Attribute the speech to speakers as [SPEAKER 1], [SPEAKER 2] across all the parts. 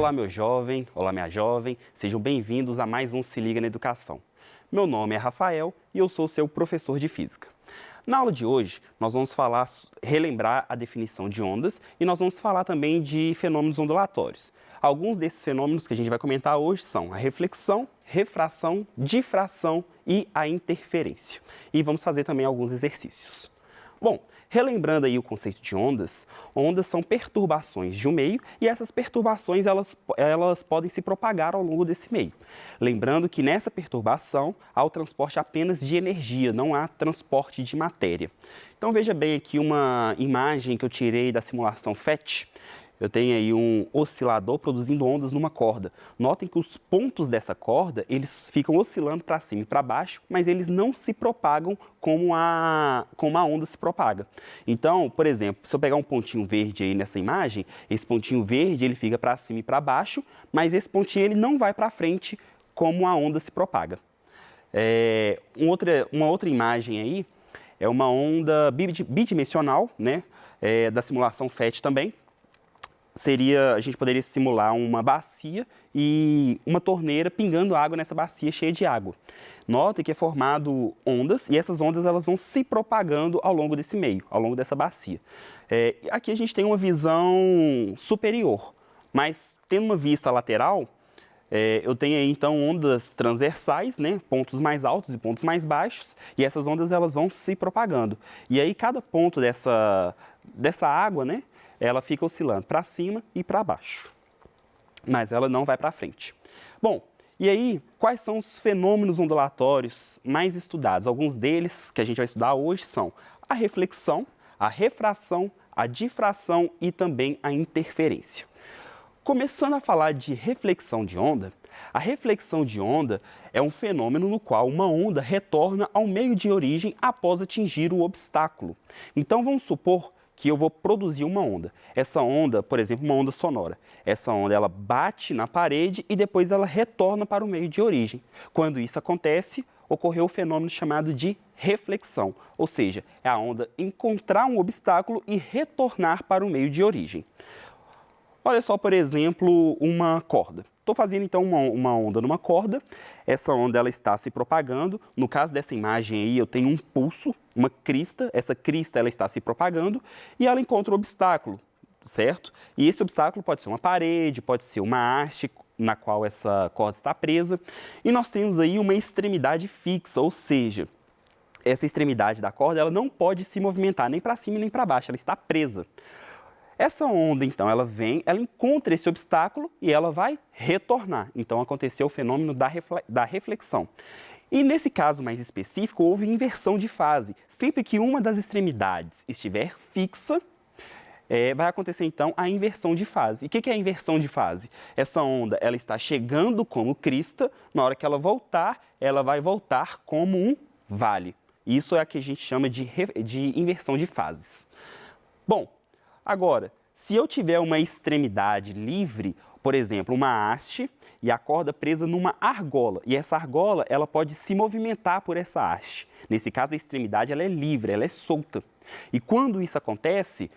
[SPEAKER 1] Olá, meu jovem, olá, minha jovem, sejam bem-vindos a mais um Se Liga na Educação. Meu nome é Rafael e eu sou seu professor de Física. Na aula de hoje, nós vamos relembrar a definição de ondas e nós vamos falar também de fenômenos ondulatórios. Alguns desses fenômenos que a gente vai comentar hoje são a reflexão, refração, difração e a interferência. E vamos fazer também alguns exercícios. Bom, relembrando aí o conceito de ondas, ondas são perturbações de um meio e essas perturbações elas podem se propagar ao longo desse meio. Lembrando que nessa perturbação há o transporte apenas de energia, não há transporte de matéria. Então veja bem aqui uma imagem que eu tirei da simulação FET. Eu tenho aí um oscilador produzindo ondas numa corda. Notem que os pontos dessa corda, eles ficam oscilando para cima e para baixo, mas eles não se propagam como a onda se propaga. Então, por exemplo, se eu pegar um pontinho verde aí nessa imagem, esse pontinho verde ele fica para cima e para baixo, mas esse pontinho ele não vai para frente como a onda se propaga. Uma outra imagem aí é uma onda bidimensional, né, da simulação FET também. A gente poderia simular uma bacia e uma torneira pingando água nessa bacia cheia de água. Note que é formado ondas e essas ondas elas vão se propagando ao longo desse meio, ao longo dessa bacia. Aqui a gente tem uma visão superior, mas tendo uma vista lateral, eu tenho aí então ondas transversais, né, pontos mais altos e pontos mais baixos, e essas ondas elas vão se propagando. E aí cada ponto dessa água, né, ela fica oscilando para cima e para baixo, mas ela não vai para frente. Bom, e aí, quais são os fenômenos ondulatórios mais estudados? Alguns deles que a gente vai estudar hoje são a reflexão, a refração, a difração e também a interferência. Começando a falar de reflexão de onda, a reflexão de onda é um fenômeno no qual uma onda retorna ao meio de origem após atingir o obstáculo. Então, vamos supor que eu vou produzir uma onda. Essa onda, por exemplo, uma onda sonora. Essa onda, ela bate na parede e depois ela retorna para o meio de origem. Quando isso acontece, ocorreu o fenômeno chamado de reflexão, ou seja, é a onda encontrar um obstáculo e retornar para o meio de origem. Olha só, por exemplo, uma corda. Estou fazendo então uma onda numa corda, essa onda ela está se propagando, no caso dessa imagem aí eu tenho um pulso, uma crista, essa crista ela está se propagando e ela encontra um obstáculo, certo? E esse obstáculo pode ser uma parede, pode ser uma haste na qual essa corda está presa e nós temos aí uma extremidade fixa, ou seja, essa extremidade da corda ela não pode se movimentar nem para cima nem para baixo, ela está presa. Essa onda, então, ela encontra esse obstáculo e ela vai retornar. Então, aconteceu o fenômeno da reflexão. E nesse caso mais específico, houve inversão de fase. Sempre que uma das extremidades estiver fixa, vai acontecer, então, a inversão de fase. E o que é a inversão de fase? Essa onda, ela está chegando como crista, na hora que ela vai voltar como um vale. Isso é o que a gente chama de inversão de fases. Bom, agora, se eu tiver uma extremidade livre, por exemplo, uma haste e a corda presa numa argola, e essa argola ela pode se movimentar por essa haste. Nesse caso, a extremidade ela é livre, ela é solta. E quando isso acontece,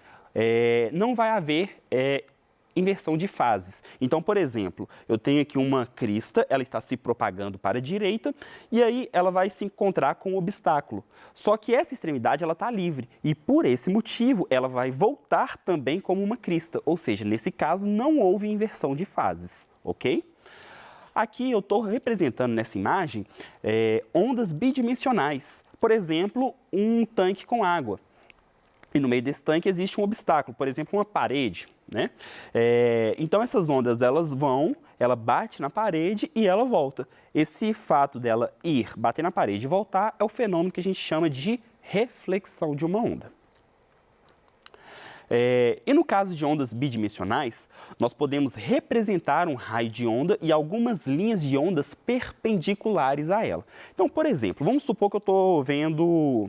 [SPEAKER 1] não vai haver inversão de fases. Então, por exemplo, eu tenho aqui uma crista, ela está se propagando para a direita e aí ela vai se encontrar com um obstáculo. Só que essa extremidade ela está livre e por esse motivo ela vai voltar também como uma crista, ou seja, nesse caso não houve inversão de fases, ok? Aqui eu estou representando nessa imagem ondas bidimensionais, por exemplo, um tanque com água. E no meio desse tanque existe um obstáculo, por exemplo, uma parede, né? Então essas ondas ela bate na parede e ela volta. Esse fato dela bater na parede e voltar é o fenômeno que a gente chama de reflexão de uma onda. E no caso de ondas bidimensionais, nós podemos representar um raio de onda e algumas linhas de ondas perpendiculares a ela. Então, por exemplo, vamos supor que eu estou vendo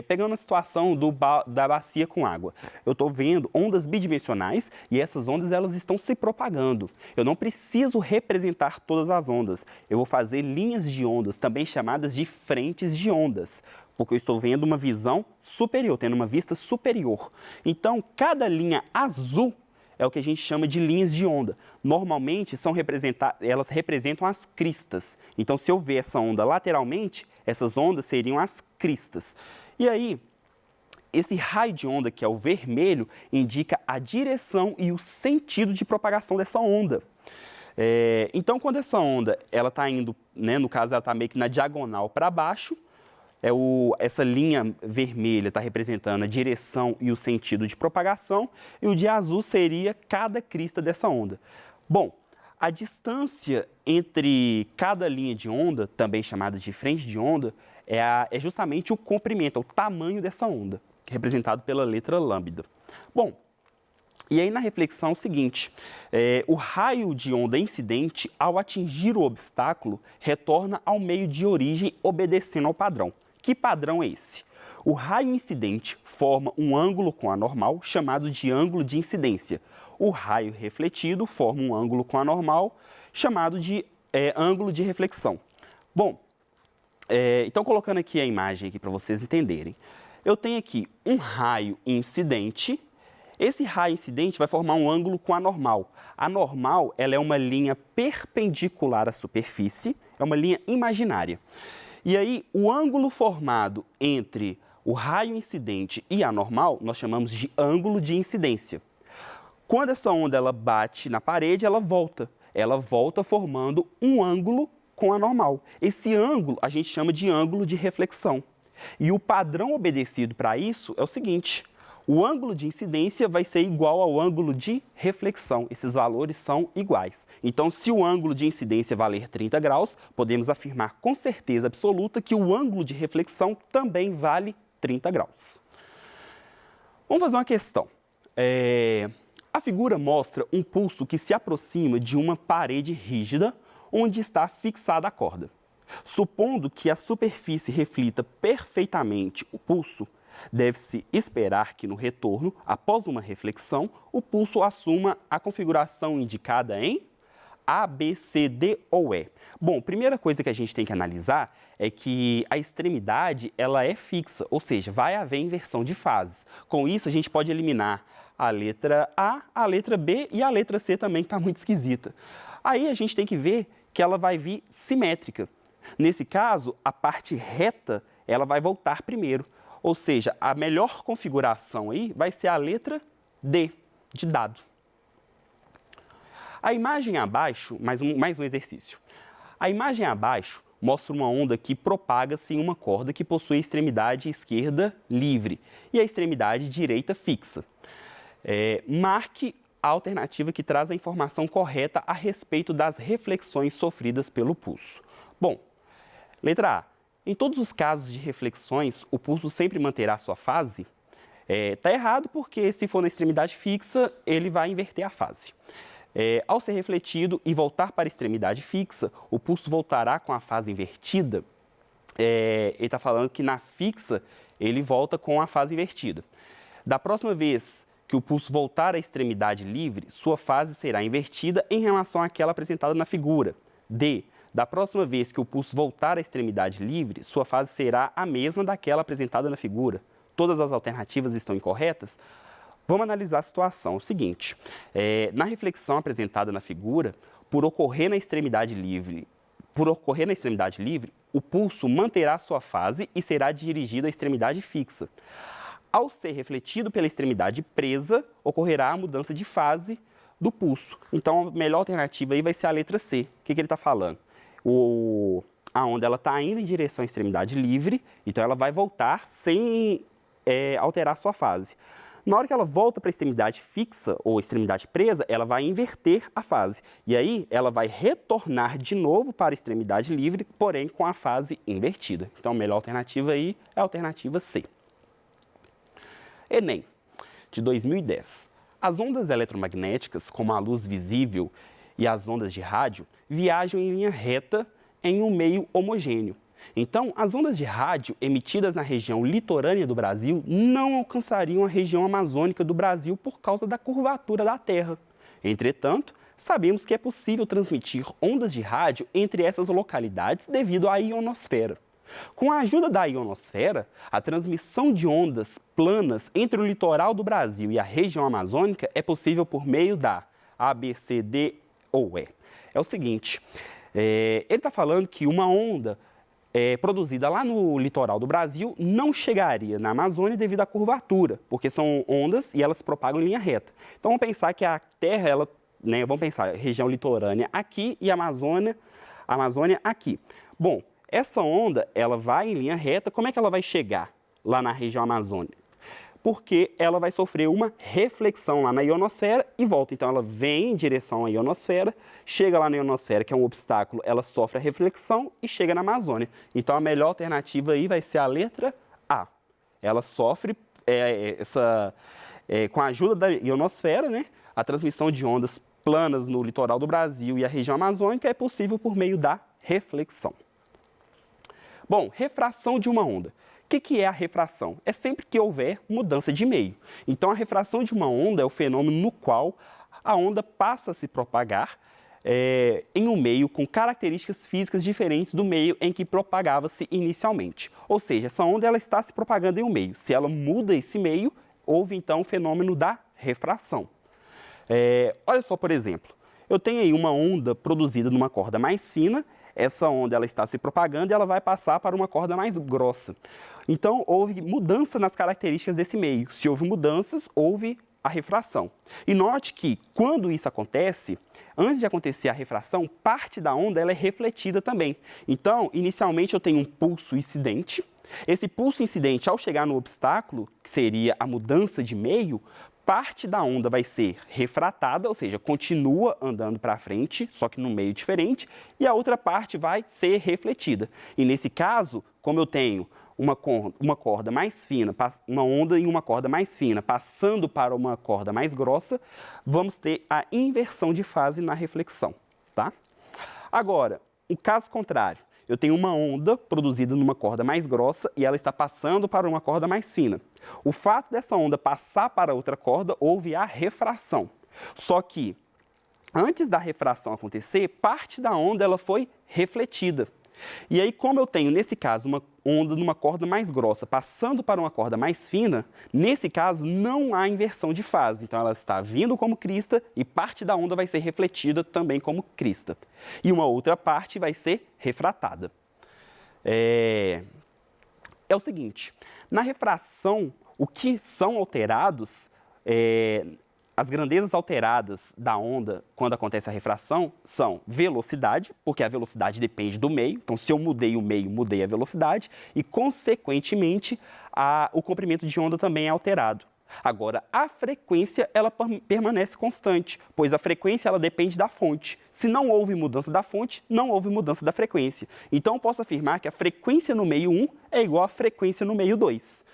[SPEAKER 1] pegando a situação da bacia com água, eu estou vendo ondas bidimensionais e essas ondas elas estão se propagando. Eu não preciso representar todas as ondas, eu vou fazer linhas de ondas, também chamadas de frentes de ondas, porque eu estou vendo uma visão superior, tendo uma vista superior. Então, cada linha azul é o que a gente chama de linhas de onda. Normalmente, elas representam as cristas. Então, se eu ver essa onda lateralmente, essas ondas seriam as cristas. E aí, esse raio de onda, que é o vermelho, indica a direção e o sentido de propagação dessa onda. Então, quando essa onda está indo, né, no caso, ela está meio que na diagonal para baixo, essa linha vermelha está representando a direção e o sentido de propagação, e o de azul seria cada crista dessa onda. Bom, a distância entre cada linha de onda, também chamada de frente de onda, é justamente o comprimento, o tamanho dessa onda, representado pela letra lambda. Bom, e aí na reflexão é o seguinte, o raio de onda incidente, ao atingir o obstáculo, retorna ao meio de origem obedecendo ao padrão. Que padrão é esse? O raio incidente forma um ângulo com a normal, chamado de ângulo de incidência. O raio refletido forma um ângulo com a normal, chamado de ângulo de reflexão. Bom, então colocando aqui a imagem aqui para vocês entenderem. Eu tenho aqui um raio incidente. Esse raio incidente vai formar um ângulo com a normal. A normal, ela é uma linha perpendicular à superfície, é uma linha imaginária. E aí, o ângulo formado entre o raio incidente e a normal, nós chamamos de ângulo de incidência. Quando essa onda ela bate na parede, ela volta formando um ângulo com a normal. Esse ângulo a gente chama de ângulo de reflexão. E o padrão obedecido para isso é o seguinte: o ângulo de incidência vai ser igual ao ângulo de reflexão. Esses valores são iguais. Então, se o ângulo de incidência valer 30 graus, podemos afirmar com certeza absoluta que o ângulo de reflexão também vale 30 graus. Vamos fazer uma questão. A figura mostra um pulso que se aproxima de uma parede rígida onde está fixada a corda. Supondo que a superfície reflita perfeitamente o pulso, deve-se esperar que no retorno, após uma reflexão, o pulso assuma a configuração indicada em A, B, C, D ou E. Bom, primeira coisa que a gente tem que analisar é que a extremidade ela é fixa, ou seja, vai haver inversão de fases. Com isso, a gente pode eliminar a letra A letra B e a letra C também, que está muito esquisita. Aí a gente tem que ver que ela vai vir simétrica. Nesse caso, a parte reta ela vai voltar primeiro. Ou seja, a melhor configuração aí vai ser a letra D, de dado. A imagem abaixo, mais um exercício. A imagem abaixo mostra uma onda que propaga-se em uma corda que possui a extremidade esquerda livre e a extremidade direita fixa. Marque a alternativa que traz a informação correta a respeito das reflexões sofridas pelo pulso. Bom, letra A. Em todos os casos de reflexões, o pulso sempre manterá sua fase? Está errado porque, se for na extremidade fixa, ele vai inverter a fase. Ao ser refletido e voltar para a extremidade fixa, o pulso voltará com a fase invertida. Ele está falando que na fixa, ele volta com a fase invertida. Da próxima vez que o pulso voltar à extremidade livre, sua fase será invertida em relação àquela apresentada na figura. D. Da próxima vez que o pulso voltar à extremidade livre, sua fase será a mesma daquela apresentada na figura. Todas as alternativas estão incorretas? Vamos analisar a situação. O seguinte, na reflexão apresentada na figura, por ocorrer na extremidade livre, o pulso manterá sua fase e será dirigido à extremidade fixa. Ao ser refletido pela extremidade presa, ocorrerá a mudança de fase do pulso. Então, a melhor alternativa aí vai ser a letra C. O que ele está falando? A onda está indo em direção à extremidade livre, então ela vai voltar sem alterar sua fase. Na hora que ela volta para a extremidade fixa ou extremidade presa, ela vai inverter a fase. E aí, ela vai retornar de novo para a extremidade livre, porém com a fase invertida. Então, a melhor alternativa aí é a alternativa C. Enem, de 2010. As ondas eletromagnéticas, como a luz visível e as ondas de rádio, viajam em linha reta em um meio homogêneo. Então, as ondas de rádio emitidas na região litorânea do Brasil não alcançariam a região amazônica do Brasil por causa da curvatura da Terra. Entretanto, sabemos que é possível transmitir ondas de rádio entre essas localidades devido à ionosfera. Com a ajuda da ionosfera, a transmissão de ondas planas entre o litoral do Brasil e a região amazônica é possível por meio da A, B, C, D ou E. É o seguinte, ele está falando que uma onda produzida lá no litoral do Brasil não chegaria na Amazônia devido à curvatura, porque são ondas e elas se propagam em linha reta. Então vamos pensar que a Terra, vamos pensar região litorânea aqui e Amazônia aqui. Bom, essa onda, ela vai em linha reta, como é que ela vai chegar lá na região amazônica? Porque ela vai sofrer uma reflexão lá na ionosfera e volta. Então, ela vem em direção à ionosfera, chega lá na ionosfera, que é um obstáculo, ela sofre a reflexão e chega na Amazônia. Então, a melhor alternativa aí vai ser a letra A. Ela sofre com a ajuda da ionosfera, né, a transmissão de ondas planas no litoral do Brasil e a região amazônica é possível por meio da reflexão. Bom, refração de uma onda. O que é a refração? É sempre que houver mudança de meio. Então, a refração de uma onda é o fenômeno no qual a onda passa a se propagar em um meio com características físicas diferentes do meio em que propagava-se inicialmente. Ou seja, essa onda ela está se propagando em um meio. Se ela muda esse meio, houve então o fenômeno da refração. Olha só, por exemplo, eu tenho aí uma onda produzida numa corda mais fina. Essa onda ela está se propagando e ela vai passar para uma corda mais grossa. Então, houve mudança nas características desse meio. Se houve mudanças, houve a refração. E note que, quando isso acontece, antes de acontecer a refração, parte da onda ela é refletida também. Então, inicialmente eu tenho um pulso incidente. Esse pulso incidente, ao chegar no obstáculo, que seria a mudança de meio, parte da onda vai ser refratada, ou seja, continua andando para frente, só que num meio diferente, e a outra parte vai ser refletida. E nesse caso, como eu tenho uma corda mais fina, uma onda em uma corda mais fina, passando para uma corda mais grossa, vamos ter a inversão de fase na reflexão, tá? Agora, o caso contrário. Eu tenho uma onda produzida numa corda mais grossa e ela está passando para uma corda mais fina. O fato dessa onda passar para outra corda, houve a refração. Só que, antes da refração acontecer, parte da onda ela foi refletida. E aí, como eu tenho, nesse caso, uma onda numa corda mais grossa passando para uma corda mais fina, nesse caso não há inversão de fase. Então, ela está vindo como crista e parte da onda vai ser refletida também como crista. E uma outra parte vai ser refratada. É o seguinte, na refração, o que são alterados, as grandezas alteradas da onda quando acontece a refração são velocidade, porque a velocidade depende do meio. Então, se eu mudei o meio, mudei a velocidade e, consequentemente, o comprimento de onda também é alterado. Agora, a frequência ela permanece constante, pois a frequência ela depende da fonte. Se não houve mudança da fonte, não houve mudança da frequência. Então, eu posso afirmar que a frequência no meio 1 é igual à frequência no meio 2.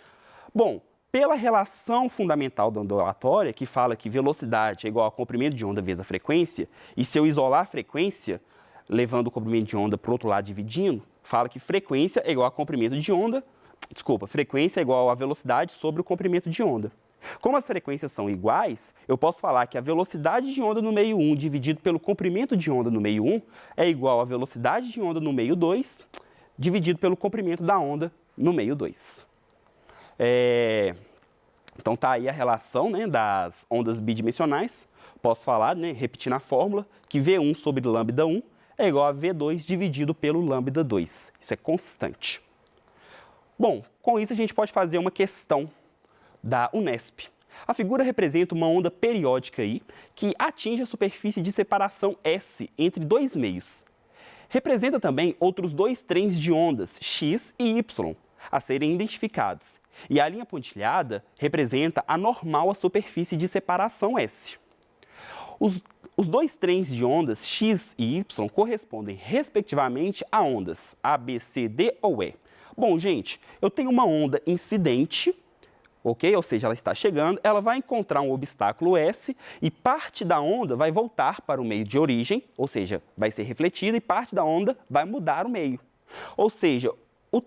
[SPEAKER 1] Bom, pela relação fundamental da ondulatória, que fala que velocidade é igual ao comprimento de onda vezes a frequência, e se eu isolar a frequência, levando o comprimento de onda para o outro lado dividindo, fala que frequência é igual a comprimento de onda, frequência é igual a velocidade sobre o comprimento de onda. Como as frequências são iguais, eu posso falar que a velocidade de onda no meio 1 dividido pelo comprimento de onda no meio 1 é igual à velocidade de onda no meio 2 dividido pelo comprimento da onda no meio 2. Então, está aí a relação, né, das ondas bidimensionais. Posso falar, né, repetindo a fórmula, que V1 sobre lambda 1 é igual a V2 dividido pelo lambda 2. Isso é constante. Bom, com isso a gente pode fazer uma questão da Unesp. A figura representa uma onda periódica aí, que atinge a superfície de separação S entre dois meios. Representa também outros dois trens de ondas, X e Y, a serem identificados. E a linha pontilhada representa a normal à superfície de separação S. Os dois trens de ondas X e Y correspondem, respectivamente, a ondas A, B, C, D ou E. Bom, gente, eu tenho uma onda incidente, ok? Ou seja, ela está chegando, ela vai encontrar um obstáculo S e parte da onda vai voltar para o meio de origem, ou seja, vai ser refletida e parte da onda vai mudar o meio. Ou seja, o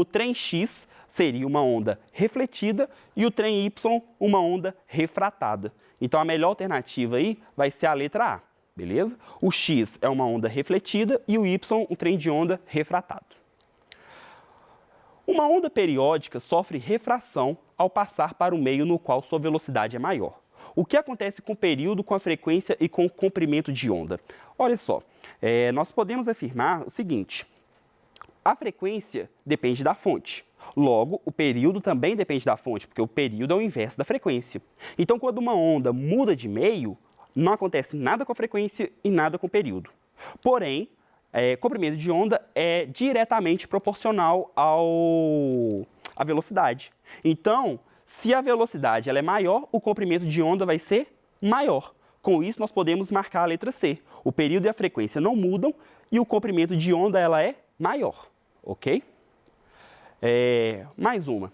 [SPEAKER 1] trem X seria uma onda refletida e o trem Y uma onda refratada. Então, a melhor alternativa aí vai ser a letra A, beleza? O X é uma onda refletida e o Y um trem de onda refratado. Uma onda periódica sofre refração ao passar para o meio no qual sua velocidade é maior. O que acontece com o período, com a frequência e com o comprimento de onda? Olha só, nós podemos afirmar o seguinte: a frequência depende da fonte. Logo, o período também depende da fonte, porque o período é o inverso da frequência. Então, quando uma onda muda de meio, não acontece nada com a frequência e nada com o período. Porém, comprimento de onda é diretamente proporcional à velocidade. Então, se a velocidade ela é maior, o comprimento de onda vai ser maior. Com isso, nós podemos marcar a letra C. O período e a frequência não mudam e o comprimento de onda ela é maior, ok? Mais uma.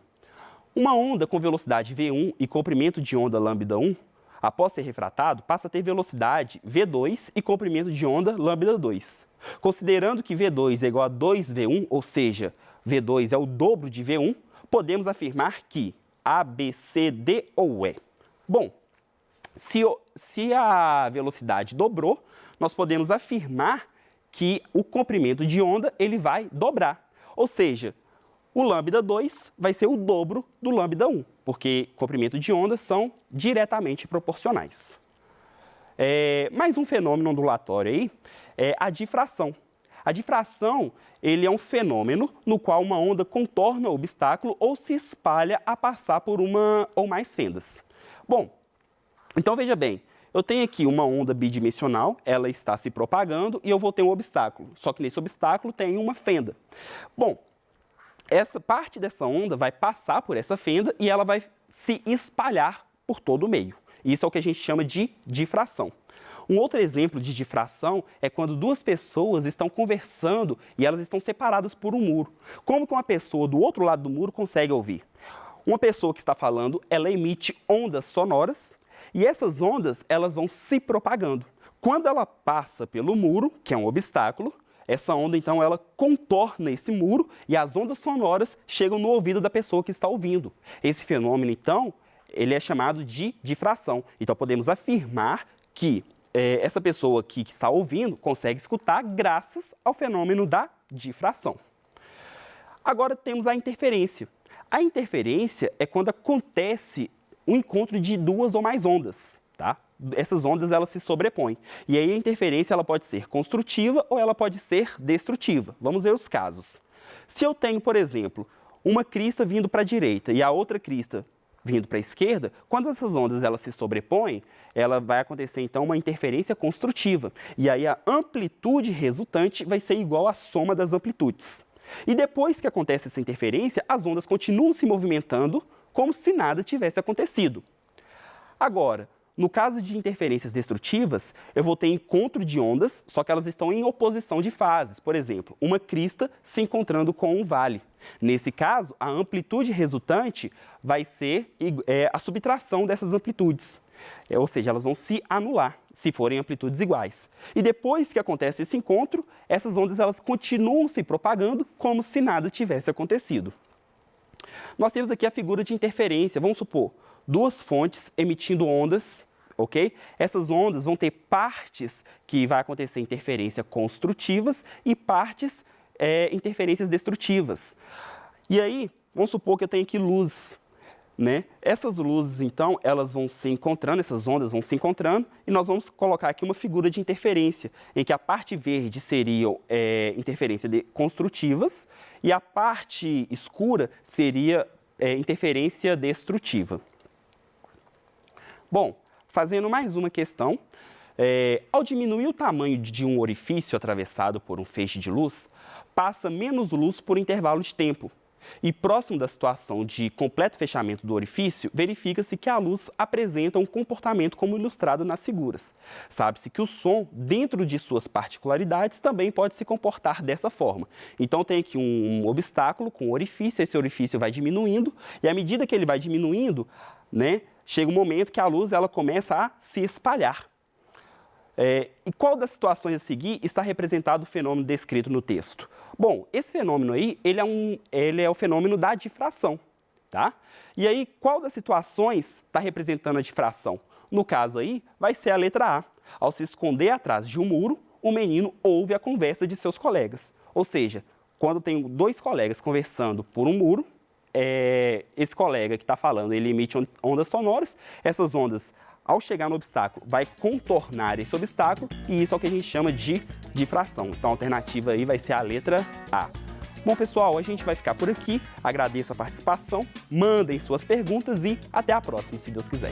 [SPEAKER 1] Uma onda com velocidade V1 e comprimento de onda lambda1, após ser refratado, passa a ter velocidade V2 e comprimento de onda lambda2. Considerando que V2 é igual a 2V1, ou seja, V2 é o dobro de V1, podemos afirmar que A, B, C, D ou E. Bom, se a velocidade dobrou, nós podemos afirmar que o comprimento de onda ele vai dobrar. Ou seja, o lambda 2 vai ser o dobro do lambda 1, porque comprimento de onda são diretamente proporcionais. Mais um fenômeno ondulatório aí é a difração. A difração ele é um fenômeno no qual uma onda contorna o obstáculo ou se espalha a passar por uma ou mais fendas. Bom, então veja bem, eu tenho aqui uma onda bidimensional, ela está se propagando e eu vou ter um obstáculo, só que nesse obstáculo tem uma fenda. Bom, essa parte dessa onda vai passar por essa fenda e ela vai se espalhar por todo o meio. Isso é o que a gente chama de difração. Um outro exemplo de difração é quando duas pessoas estão conversando e elas estão separadas por um muro. Como que uma pessoa do outro lado do muro consegue ouvir? Uma pessoa que está falando, ela emite ondas sonoras e essas ondas elas vão se propagando. Quando ela passa pelo muro, que é um obstáculo, essa onda, então, ela contorna esse muro e as ondas sonoras chegam no ouvido da pessoa que está ouvindo. Esse fenômeno, então, ele é chamado de difração. Então, podemos afirmar que essa pessoa aqui que está ouvindo consegue escutar graças ao fenômeno da difração. Agora, temos a interferência. A interferência é quando acontece um encontro de duas ou mais ondas, tá? Essas ondas elas se sobrepõem. E aí a interferência ela pode ser construtiva ou ela pode ser destrutiva. Vamos ver os casos. Se eu tenho, por exemplo, uma crista vindo para a direita e a outra crista vindo para a esquerda, quando essas ondas elas se sobrepõem, ela vai acontecer então uma interferência construtiva. E aí a amplitude resultante vai ser igual à soma das amplitudes. E depois que acontece essa interferência, as ondas continuam se movimentando como se nada tivesse acontecido. Agora, no caso de interferências destrutivas, eu vou ter encontro de ondas, só que elas estão em oposição de fases. Por exemplo, uma crista se encontrando com um vale. Nesse caso, a amplitude resultante vai ser a subtração dessas amplitudes. Ou seja, elas vão se anular, se forem amplitudes iguais. E depois que acontece esse encontro, essas ondas elas continuam se propagando como se nada tivesse acontecido. Nós temos aqui a figura de interferência. Vamos supor, duas fontes emitindo ondas, ok? Essas ondas vão ter partes que vai acontecer interferência construtivas e partes interferências destrutivas. E aí, vamos supor que eu tenho aqui luzes, né? Essas luzes, então, elas vão se encontrando, essas ondas vão se encontrando, e nós vamos colocar aqui uma figura de interferência, em que a parte verde seria interferência construtivas e a parte escura seria interferência destrutiva. Bom, fazendo mais uma questão, ao diminuir o tamanho de um orifício atravessado por um feixe de luz, passa menos luz por intervalo de tempo. E próximo da situação de completo fechamento do orifício, verifica-se que a luz apresenta um comportamento como ilustrado nas figuras. Sabe-se que o som, dentro de suas particularidades, também pode se comportar dessa forma. Então tem aqui um obstáculo com um orifício, esse orifício vai diminuindo, e à medida que ele vai diminuindo, né, chega um momento que a luz ela começa a se espalhar. E qual das situações a seguir está representado o fenômeno descrito no texto? Bom, esse fenômeno aí, ele é o fenômeno da difração, tá? E aí, qual das situações está representando a difração? No caso aí, vai ser a letra A. Ao se esconder atrás de um muro, o menino ouve a conversa de seus colegas. Ou seja, quando tem dois colegas conversando por um muro, esse colega que está falando, ele emite ondas sonoras, essas ondas, ao chegar no obstáculo, vai contornar esse obstáculo, e isso é o que a gente chama de difração. Então a alternativa aí vai ser a letra A. Bom, pessoal, a gente vai ficar por aqui. Agradeço a participação, mandem suas perguntas e até a próxima, se Deus quiser.